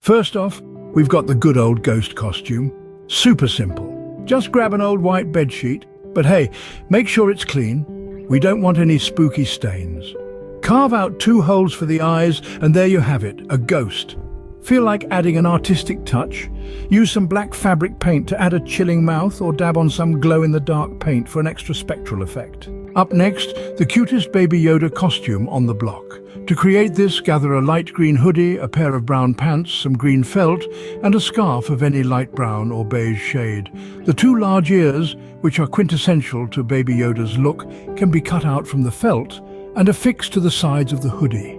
First off, we've got the good old ghost costume. Super simple. Just grab an old white bedsheet, but hey, make sure it's clean. We don't want any spooky stains. Carve out 2 holes for the eyes, and there you have it, a ghost. Feel like adding an artistic touch? Use some black fabric paint to add a chilling mouth, or dab on some glow-in-the-dark paint for an extra spectral effect. Up next, the cutest Baby Yoda costume on the block. To create this, gather a light green hoodie, a pair of brown pants, some green felt, and a scarf of any light brown or beige shade. The 2 large ears, which are quintessential to Baby Yoda's look, can be cut out from the felt and affixed to the sides of the hoodie.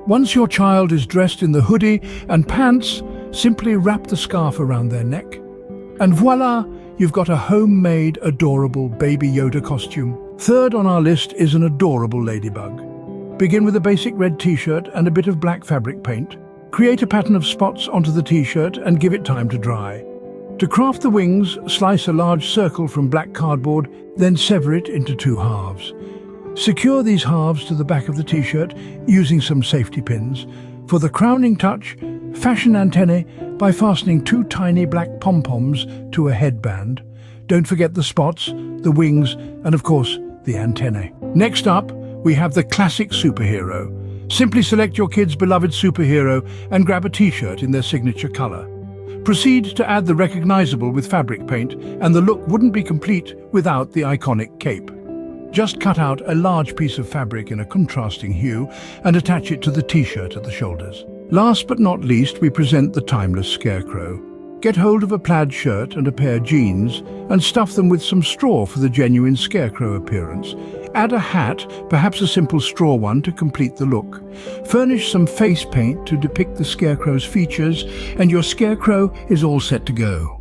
Once your child is dressed in the hoodie and pants, simply wrap the scarf around their neck. And voila, you've got a homemade, adorable Baby Yoda costume. Third on our list is an adorable ladybug. Begin with a basic red t-shirt and a bit of black fabric paint. Create a pattern of spots onto the t-shirt and give it time to dry. To craft the wings, slice a large circle from black cardboard, then sever it into 2 halves. Secure these halves to the back of the t-shirt using some safety pins. For the crowning touch, fashion antennae by fastening 2 tiny black pom-poms to a headband. Don't forget the spots, the wings, and of course, the antennae. Next up, we have the classic superhero. Simply select your kid's beloved superhero and grab a t-shirt in their signature color. Proceed to add the recognizable with fabric paint, and the look wouldn't be complete without the iconic cape. Just cut out a large piece of fabric in a contrasting hue and attach it to the t-shirt at the shoulders. Last but not least, we present the timeless scarecrow. Get hold of a plaid shirt and a pair of jeans and stuff them with some straw for the genuine scarecrow appearance. Add a hat, perhaps a simple straw one, to complete the look. Furnish some face paint to depict the scarecrow's features, and your scarecrow is all set to go.